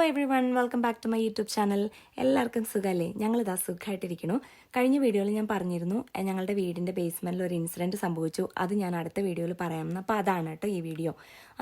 Everyone, welcome back to my YouTube channel. എല്ലാവർക്കും സുഖമല്ലേ? ഞങ്ങളിതാ സുഖമായിട്ടിരിക്കുന്നു. കഴിഞ്ഞ വീഡിയോയിൽ ഞാൻ പറഞ്ഞിരുന്നു ഞങ്ങളുടെ വീടിൻ്റെ ബേസ്മെൻറ്റിൽ ഒരു ഇൻസിഡൻറ്റ് സംഭവിച്ചു. അത് ഞാൻ അടുത്ത വീഡിയോയിൽ പറയാമെന്ന്. അപ്പോൾ അതാണ് കേട്ടോ ഈ വീഡിയോ.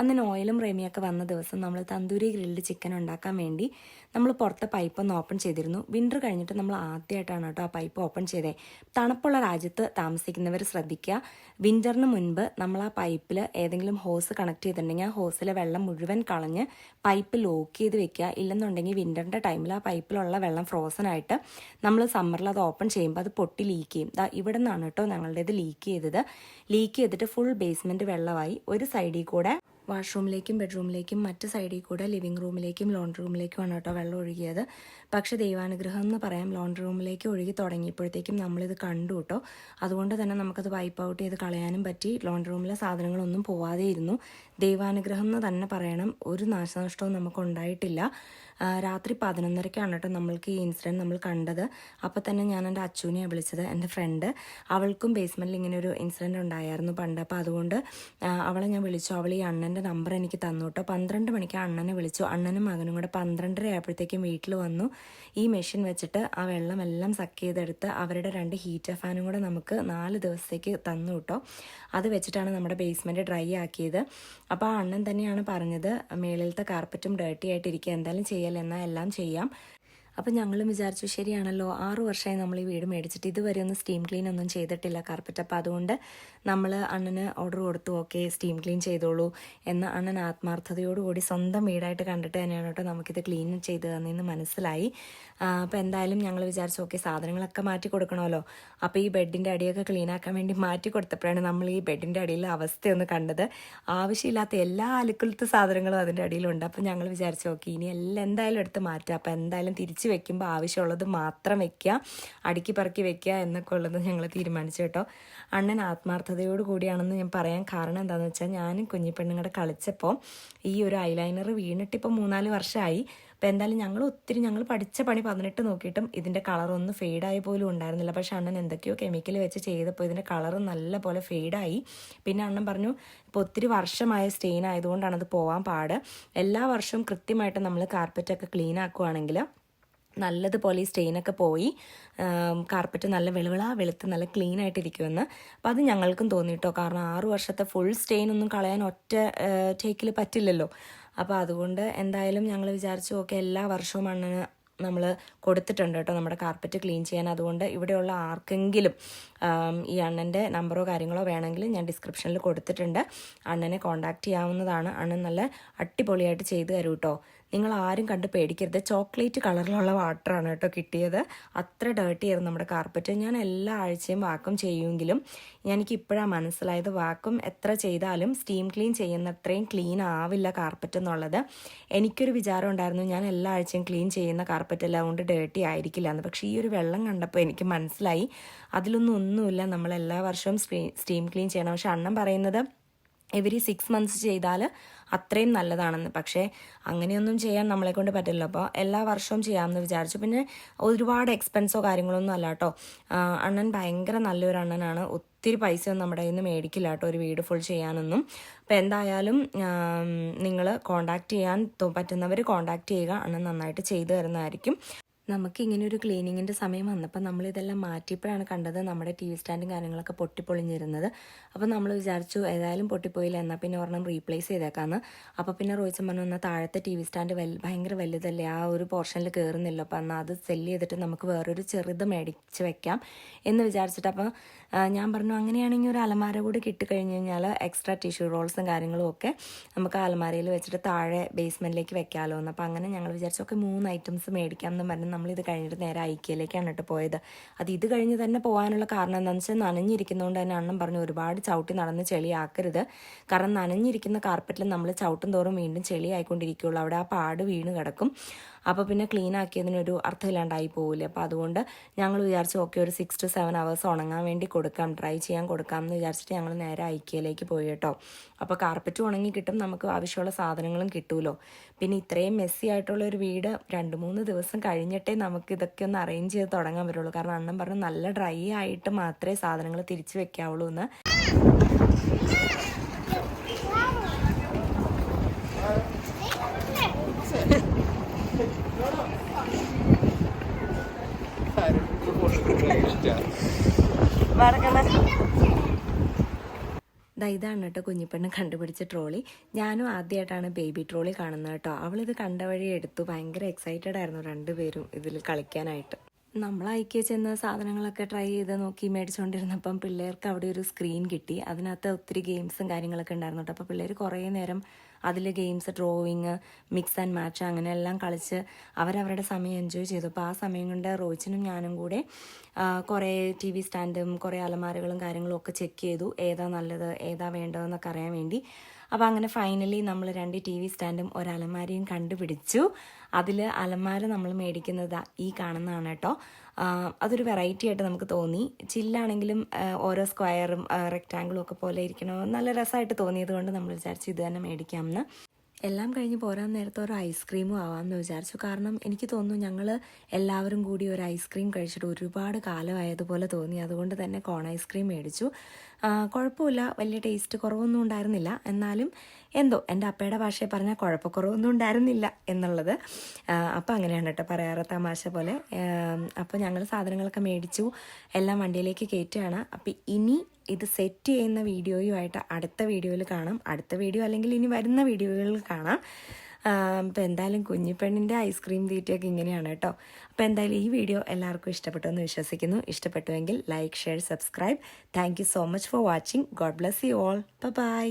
അന്ന് നോയലും റേമിയൊക്കെ വന്ന ദിവസം നമ്മൾ തന്തൂരി ഗ്രിൽഡ് ചിക്കൻ ഉണ്ടാക്കാൻ വേണ്ടി നമ്മൾ പുറത്തെ പൈപ്പ് ഒന്ന് ഓപ്പൺ ചെയ്തിരുന്നു. വിൻ്റർ കഴിഞ്ഞിട്ട് നമ്മൾ ആദ്യമായിട്ടാണ് കേട്ടോ ആ പൈപ്പ് ഓപ്പൺ ചെയ്തത്. തണുപ്പുള്ള രാജ്യത്ത് താമസിക്കുന്നവർ ശ്രദ്ധിക്കുക, വിൻ്ററിന് മുൻപ് നമ്മൾ ആ പൈപ്പിൽ ഏതെങ്കിലും ഹോസ് കണക്ട് ചെയ്തിട്ടുണ്ടെങ്കിൽ ആ ഹോസിലെ വെള്ളം മുഴുവൻ കളഞ്ഞ് പൈപ്പ് ലോക്ക് ചെയ്ത് വെക്കുക. ഇല്ലെന്നുണ്ടെങ്കിൽ വിൻ്ററിൻ്റെ ടൈമിൽ ആ പൈപ്പിലുള്ള വെള്ളം ഫ്രോസൺ ആയിട്ട് നമ്മൾ സമ്മറിൽ അത് ഓപ്പൺ ചെയ്യുമ്പോൾ അത് പൊട്ടി ലീക്ക് ചെയ്യും. ഇവിടെ നിന്നാണ് കേട്ടോ ഞങ്ങളുടേത് ലീക്ക് ചെയ്തത്. ലീക്ക് ചെയ്തിട്ട് ഫുൾ ബേസ്മെൻറ്റ് വെള്ളമായി. ഒരു സൈഡിൽ കൂടെ വാഷ്റൂമിലേക്കും ബെഡ്റൂമിലേക്കും മറ്റ് സൈഡിൽ കൂടെ ലിവിങ് റൂമിലേക്കും ലോണ്ടറി റൂമിലേക്കുമാണ് കേട്ടോ വെള്ളം ഒഴുകിയത്. പക്ഷേ ദൈവാനുഗ്രഹം എന്ന് പറയാം, ലോണ്ടറി റൂമിലേക്ക് ഒഴുകി തുടങ്ങിയപ്പോഴത്തേക്കും നമ്മളിത് കണ്ടു കേട്ടോ. അതുകൊണ്ട് തന്നെ നമുക്കത് വൈപ്പ് ഔട്ട് ചെയ്ത് കളയാനും പറ്റി. ലോണ്ടറി റൂമിലെ സാധനങ്ങളൊന്നും പോവാതെ ഇരുന്നു. ദൈവാനുഗ്രഹം എന്ന് തന്നെ പറയണം. ഒരു നാശനഷ്ടവും നമുക്കുണ്ടായിട്ടില്ല. രാത്രി 11:30ക്കാണ് കേട്ടോ നമ്മൾക്ക് ഈ ഇൻസിഡൻറ്റ് നമ്മൾ കണ്ടത്. അപ്പോൾ തന്നെ ഞാൻ എൻ്റെ അച്ചുവിനെയാണ് വിളിച്ചത്, എൻ്റെ ഫ്രണ്ട്. അവൾക്കും ബേസ്മെൻറ്റിൽ ഇങ്ങനെ ഒരു ഇൻസിഡൻറ്റ് ഉണ്ടായിരുന്നു പണ്ട്. അപ്പോൾ അതുകൊണ്ട് അവളെ ഞാൻ വിളിച്ചു. അവൾ ഈ അണ്ണൻ്റെ നമ്പർ എനിക്ക് തന്നു കേട്ടോ. 12 മണിക്ക് അണ്ണനെ വിളിച്ചു. അണ്ണനും മകനും കൂടെ 12:30 ആയപ്പോഴത്തേക്കും വീട്ടിൽ വന്നു. ഈ മെഷീൻ വെച്ചിട്ട് ആ വെള്ളമെല്ലാം സക്ക് ചെയ്തെടുത്ത് അവരുടെ 2 ഹീറ്റർ ഫാനും കൂടെ നമുക്ക് 4 ദിവസത്തേക്ക് തന്നു കേട്ടോ. അത് വെച്ചിട്ടാണ് നമ്മുടെ ബേസ്മെൻറ്റ് ഡ്രൈ ആക്കിയത്. അപ്പോൾ ആ അണ്ണൻ തന്നെയാണ് പറഞ്ഞത്, മേളിലത്തെ കാർപ്പറ്റും ഡേർട്ടി ആയിട്ടിരിക്കുക, എന്തായാലും ചെയ്യലെന്നാൽ എല്ലാം ചെയ്യാം. അപ്പം ഞങ്ങളും വിചാരിച്ചു ശരിയാണല്ലോ, 6 വർഷമായി നമ്മൾ ഈ വീട് മേടിച്ചിട്ട് ഇതുവരെ ഒന്ന് സ്റ്റീം ക്ലീൻ ഒന്നും ചെയ്തിട്ടില്ല കാർപ്പറ്റ്. അപ്പോൾ അതുകൊണ്ട് നമ്മൾ അണ്ണന് ഓർഡർ കൊടുത്തു, ഓക്കെ സ്റ്റീം ക്ലീൻ ചെയ്തോളൂ എന്ന്. അണ്ണൻ ആത്മാർത്ഥതയോടുകൂടി സ്വന്തം വീടായിട്ട് കണ്ടിട്ട് തന്നെയാണ് കേട്ടോ നമുക്കിത് ക്ലീൻ ചെയ്ത് തന്നെന്ന് മനസ്സിലായി. അപ്പോൾ എന്തായാലും ഞങ്ങൾ വിചാരിച്ചു ഓക്കെ സാധനങ്ങളൊക്കെ മാറ്റി കൊടുക്കണമല്ലോ. അപ്പോൾ ഈ ബെഡിൻ്റെ അടിയൊക്കെ ക്ലീൻ ആക്കാൻ വേണ്ടി മാറ്റി കൊടുത്തപ്പോഴാണ് നമ്മൾ ഈ ബെഡിൻ്റെ അടിയിലെ അവസ്ഥയൊന്ന് കണ്ടത്. ആവശ്യമില്ലാത്ത എല്ലാ അലുക്കുലത്തെ സാധനങ്ങളും അതിൻ്റെ അടിയിലുണ്ട്. അപ്പോൾ ഞങ്ങൾ വിചാരിച്ചു ഓക്കെ ഇനി എല്ലാം എന്തായാലും എടുത്ത് മാറ്റാം. അപ്പോൾ എന്തായാലും തിരിച്ച് വെക്കുമ്പോൾ ആവശ്യമുള്ളത് മാത്രം വെക്കുക, അടുക്കി പറക്കി വെക്കുക എന്നൊക്കെ ഉള്ളത് ഞങ്ങൾ തീരുമാനിച്ചു കേട്ടോ. അണ്ണൻ ആത്മാർത്ഥതയോട് കൂടിയാണെന്ന് ഞാൻ പറയാൻ കാരണം എന്താണെന്ന് വെച്ചാൽ, ഞാനും കുഞ്ഞിപ്പെണ്ണുങ്ങളുടെ കളിച്ചപ്പോൾ ഈ ഒരു ഐലൈനർ വീണിട്ട് ഇപ്പോൾ 3-4 വർഷമായി. അപ്പോൾ എന്തായാലും ഞങ്ങൾ പഠിച്ച പണി 18 നോക്കിയിട്ടും ഇതിൻ്റെ കളറൊന്നും ഫെയ്ഡായി പോലും ഉണ്ടായിരുന്നില്ല. പക്ഷേ അണ്ണൻ എന്തൊക്കെയോ കെമിക്കൽ വെച്ച് ചെയ്തപ്പോൾ ഇതിൻ്റെ കളറ് നല്ല പോലെ ഫെയ്ഡായി. പിന്നെ അണ്ണൻ പറഞ്ഞു ഇപ്പോൾ ഒത്തിരി വർഷമായ സ്റ്റെയിൻ ആയതുകൊണ്ടാണ് അത് പോകാൻ പാട്. എല്ലാ വർഷവും കൃത്യമായിട്ട് നമ്മൾ കാർപ്പറ്റൊക്കെ ക്ലീൻ ആക്കുവാണെങ്കിൽ നല്ലതുപോലെ ഈ സ്റ്റെയിനൊക്കെ പോയി കാർപ്പറ്റ് നല്ല വെളുത്ത് നല്ല ക്ലീൻ ആയിട്ടിരിക്കുമെന്ന്. അപ്പോൾ അത് ഞങ്ങൾക്കും തോന്നിയിട്ടോ. കാരണം 6 വർഷത്തെ ഫുൾ സ്റ്റെയിൻ ഒന്നും കളയാൻ ഒറ്റ ടേക്കിൽ പറ്റില്ലല്ലോ. അപ്പോൾ അതുകൊണ്ട് എന്തായാലും ഞങ്ങൾ വിചാരിച്ചു ഓക്കെ എല്ലാ വർഷവും അണ്ണന് നമ്മൾ കൊടുത്തിട്ടുണ്ട് കേട്ടോ നമ്മുടെ കാർപ്പറ്റ് ക്ലീൻ ചെയ്യാൻ. അതുകൊണ്ട് ഇവിടെയുള്ള ആർക്കെങ്കിലും ഈ അണ്ണൻ്റെ നമ്പറോ കാര്യങ്ങളോ വേണമെങ്കിൽ ഞാൻ ഡിസ്ക്രിപ്ഷനിൽ കൊടുത്തിട്ടുണ്ട്. അണ്ണനെ കോൺടാക്റ്റ് ചെയ്യാവുന്നതാണ്. അണ്ണൻ നല്ല അടിപൊളിയായിട്ട് ചെയ്തു തരും കേട്ടോ. നിങ്ങൾ ആരും കണ്ട് പേടിക്കരുത്. ചോക്ലേറ്റ് കളറിലുള്ള വാട്ടറാണ് കേട്ടോ കിട്ടിയത്. അത്ര ഡേർട്ടി ആയിരുന്നു നമ്മുടെ കാർപ്പറ്റ്. ഞാൻ എല്ലാ ആഴ്ചയും വാക്വം ചെയ്യുമെങ്കിലും എനിക്ക് ഇപ്പോഴാണ് മനസ്സിലായത് വാക്വം എത്ര ചെയ്താലും സ്റ്റീം ക്ലീൻ ചെയ്യുന്ന അത്രയും ക്ലീൻ ആവില്ല കാർപ്പറ്റ് എന്നുള്ളത്. എനിക്കൊരു വിചാരം ഉണ്ടായിരുന്നു ഞാൻ എല്ലാ ആഴ്ചയും ക്ലീൻ ചെയ്യുന്ന കാർപ്പറ്റ് എല്ലാം കൊണ്ട് ഡേർട്ടി ആയിരിക്കില്ല എന്ന്. പക്ഷേ ഈ ഒരു വെള്ളം കണ്ടപ്പോൾ എനിക്ക് മനസ്സിലായി ഒന്നുമില്ല, നമ്മൾ എല്ലാ വർഷവും സ്റ്റീം ക്ലീൻ ചെയ്യണം. പക്ഷെ അണ്ണൻ പറയുന്നത് എവരി 6 months ചെയ്താൽ അത്രയും നല്ലതാണെന്ന്. പക്ഷേ അങ്ങനെയൊന്നും ചെയ്യാൻ നമ്മളെ കൊണ്ട് പറ്റില്ല. അപ്പോൾ എല്ലാ വർഷവും ചെയ്യാമെന്ന് വിചാരിച്ചു. പിന്നെ ഒരുപാട് എക്സ്പെൻസോ കാര്യങ്ങളൊന്നും അല്ല കേട്ടോ. അണ്ണൻ ഭയങ്കര നല്ലൊരു അണ്ണനാണ്. ഒത്തിരി പൈസയൊന്നും നമ്മുടെ കയ്യിൽ നിന്ന് മേടിക്കില്ല കേട്ടോ ഒരു വീട് ഫുൾ ചെയ്യാനൊന്നും. അപ്പോൾ എന്തായാലും നിങ്ങൾ കോൺടാക്റ്റ് ചെയ്യാൻ പറ്റുന്നവർ കോൺടാക്റ്റ് ചെയ്യുക. അണ്ണൻ നന്നായിട്ട് ചെയ്തു തരുന്നതായിരിക്കും. നമുക്കിങ്ങനെ ഒരു ക്ലീനിങ്ങിൻ്റെ സമയം വന്നപ്പോൾ നമ്മളിതെല്ലാം മാറ്റിയപ്പോഴാണ് കണ്ടത് നമ്മുടെ TV സ്റ്റാൻഡും കാര്യങ്ങളൊക്കെ പൊട്ടിപ്പൊളിഞ്ഞിരുന്നത്. അപ്പോൾ നമ്മൾ വിചാരിച്ചു ഏതായാലും പൊട്ടിപ്പോയില്ല, എന്നാൽ പിന്നെ ഒരെണ്ണം റീപ്ലേസ് ചെയ്തേക്കാമെന്ന്. അപ്പോൾ പിന്നെ റോയിച്ചൻ പറഞ്ഞു എന്നാൽ താഴത്തെ TV സ്റ്റാൻഡ് ഭയങ്കര വലുതല്ലേ, ആ ഒരു പോർഷനിൽ കയറുന്നില്ല, അപ്പോൾ എന്നാൽ അത് സെല്ല് ചെയ്തിട്ട് നമുക്ക് വേറൊരു ചെറുത് മേടിച്ച് വെക്കാം എന്ന് വിചാരിച്ചിട്ട്. അപ്പോൾ ഞാൻ പറഞ്ഞു അങ്ങനെയാണെങ്കിൽ ഒരു അലമാര കൂടി കിട്ടിക്കഴിഞ്ഞ് കഴിഞ്ഞാൽ എക്സ്ട്രാ ടിഷ്യൂ റോൾസും കാര്യങ്ങളും ഒക്കെ നമുക്ക് അലമാരയിൽ വെച്ചിട്ട് താഴെ ബേസ്മെൻറ്റിലേക്ക് വെക്കാമല്ലോ എന്ന്. അപ്പോൾ അങ്ങനെ ഞങ്ങൾ വിചാരിച്ചു ഒക്കെ 3 items മേടിക്കാം എന്ന് പറഞ്ഞ് നമ്മളിത് കഴിഞ്ഞിട്ട് നേരെ ഐക്യയിലേക്കാണ് കേട്ടോ പോയത്. അത് ഇത് കഴിഞ്ഞ് തന്നെ പോകാനുള്ള കാരണം എന്താണെന്ന് വെച്ചാൽ നനഞ്ഞിരിക്കുന്നതുകൊണ്ട് തന്നെ അണ്ണൻ പറഞ്ഞു ഒരുപാട് ചവിട്ടി നടന്ന് ചെളിയാക്കരുത്. കാരണം നനഞ്ഞിരിക്കുന്ന കാർപ്പറ്റിൽ നമ്മൾ ചവിട്ടും തോറും വീണ്ടും ചെളി ആയിക്കൊണ്ടിരിക്കുകയുള്ളൂ, അവിടെ ആ പാട് വീണ് കിടക്കും. അപ്പോൾ പിന്നെ ക്ലീൻ ആക്കിയതിനൊരു അർത്ഥമില്ലാണ്ടായി പോകില്ലേ. അപ്പോൾ അതുകൊണ്ട് ഞങ്ങൾ വിചാരിച്ചു ഓക്കെ ഒരു 6 to 7 hours ഉണങ്ങാൻ വേണ്ടി കൊടുക്കാം, ഡ്രൈ ചെയ്യാൻ കൊടുക്കാം എന്ന് വിചാരിച്ചിട്ട് ഞങ്ങൾ നേരെ ഐക്യയിലേക്ക് പോയി കേട്ടോ. അപ്പോൾ കാർപ്പറ്റ് ഉണങ്ങി കിട്ടും, നമുക്ക് ആവശ്യമുള്ള സാധനങ്ങളും കിട്ടുമല്ലോ. പിന്നെ ഇത്രയും മെസ്സി ആയിട്ടുള്ള ഒരു വീട് 2-3 ദിവസം കഴിഞ്ഞിട്ടേ നമുക്ക് ഇതൊക്കെ ഒന്ന് അറേഞ്ച് ചെയ്ത് തുടങ്ങാൻ പറ്റുള്ളൂ. കാരണം അണ്ണൻ പറഞ്ഞു നല്ല ഡ്രൈ ആയിട്ട് മാത്രമേ സാധനങ്ങൾ തിരിച്ച് വെക്കാവുള്ളൂ എന്ന്. ഇതാണ് കേട്ടോ കുഞ്ഞിപ്പെണ്ണ് കണ്ടുപിടിച്ച ട്രോളി. ഞാനും ആദ്യമായിട്ടാണ് ബേബി ട്രോളി കാണുന്നത് കേട്ടോ. അവളിത് കണ്ട വഴി എടുത്തു. ഭയങ്കര എക്സൈറ്റഡ് ആയിരുന്നു രണ്ടുപേരും ഇതിൽ കളിക്കാനായിട്ട്. നമ്മൾ ഐക്യ ചെന്ന് സാധനങ്ങളൊക്കെ ട്രൈ ചെയ്ത് നോക്കി മേടിച്ചുകൊണ്ടിരുന്നപ്പം പിള്ളേർക്ക് അവിടെ ഒരു സ്ക്രീൻ കിട്ടി. അതിനകത്ത് ഒത്തിരി ഗെയിംസും കാര്യങ്ങളൊക്കെ ഉണ്ടായിരുന്നു കേട്ടോ. അപ്പോൾ പിള്ളേർ കുറേ നേരം അതിൽ games, drawing, mix and match അങ്ങനെ എല്ലാം കളിച്ച് അവരവരുടെ സമയം എൻജോയ് ചെയ്തു. അപ്പോൾ ആ സമയം കൊണ്ട് റോയിച്ചിനും ഞാനും കൂടെ കുറേ TV സ്റ്റാൻഡും കുറേ അലമാരകളും കാര്യങ്ങളും ഒക്കെ ചെക്ക് ചെയ്തു. ഏതാ നല്ലത്, ഏതാ വേണ്ടതെന്നൊക്കെ അറിയാൻ വേണ്ടി. അപ്പോൾ അങ്ങനെ ഫൈനലി നമ്മൾ 2 TV സ്റ്റാൻഡും ഒരു അലമാരയും കണ്ടുപിടിച്ചു. അതിൽ അലമാര നമ്മൾ മേടിക്കുന്നത് ഈ കാണുന്നതാണ് കേട്ടോ. അതൊരു വെറൈറ്റി ആയിട്ട് നമുക്ക് തോന്നി. ചില്ലാണെങ്കിലും ഓരോ സ്ക്വയറും റെക്റ്റാങ്കിളും ഒക്കെ പോലെ ഇരിക്കണോ നല്ല രസമായിട്ട് തോന്നിയത് കൊണ്ട് നമ്മൾ വിചാരിച്ചു ഇത് തന്നെ മേടിക്കാമെന്ന്. എല്ലാം കഴിഞ്ഞ് പോരാൻ നേരത്തെ ഒരു ഐസ്ക്രീമും ആവാമെന്ന് വിചാരിച്ചു. കാരണം എനിക്ക് തോന്നുന്നു ഞങ്ങൾ എല്ലാവരും കൂടി ഒരു ഐസ്ക്രീം കഴിച്ചിട്ട് ഒരുപാട് കാലമായതുപോലെ തോന്നി. അതുകൊണ്ട് തന്നെ കോൺ ഐസ്ക്രീം മേടിച്ചു. കുഴപ്പമില്ല, വലിയ ടേസ്റ്റ് കുറവൊന്നും ഉണ്ടായിരുന്നില്ല. എന്നാലും എന്തോ എൻ്റെ അപ്പയുടെ ഭാഷയിൽ പറഞ്ഞാൽ കുഴപ്പക്കുറവൊന്നും ഉണ്ടായിരുന്നില്ല എന്നുള്ളത്. അപ്പോൾ അങ്ങനെയാണ് കേട്ടോ പറയാറ്, തമാശ പോലെ. അപ്പോൾ ഞങ്ങൾ സാധനങ്ങളൊക്കെ മേടിച്ചു, എല്ലാം വണ്ടിയിലേക്ക് കയറ്റുകയാണ്. അപ്പോൾ ഇനി ഇത് സെറ്റ് ചെയ്യുന്ന വീഡിയോയുമായിട്ട് അടുത്ത വീഡിയോയിൽ കാണാം. അടുത്ത വീഡിയോ അല്ലെങ്കിൽ ഇനി വരുന്ന വീഡിയോകളിൽ കാണാം. അപ്പോൾ എന്തായാലും കുഞ്ഞിപ്പെണ്ണിൻ്റെ ഐസ്ക്രീം തീറ്റയൊക്കെ ഇങ്ങനെയാണ് കേട്ടോ. അപ്പോൾ എന്തായാലും ഈ വീഡിയോ എല്ലാവർക്കും ഇഷ്ടപ്പെട്ടു എന്ന് വിശ്വസിക്കുന്നു. ഇഷ്ടപ്പെട്ടുവെങ്കിൽ like, share, subscribe. Thank you so much for watching. God bless you all. By.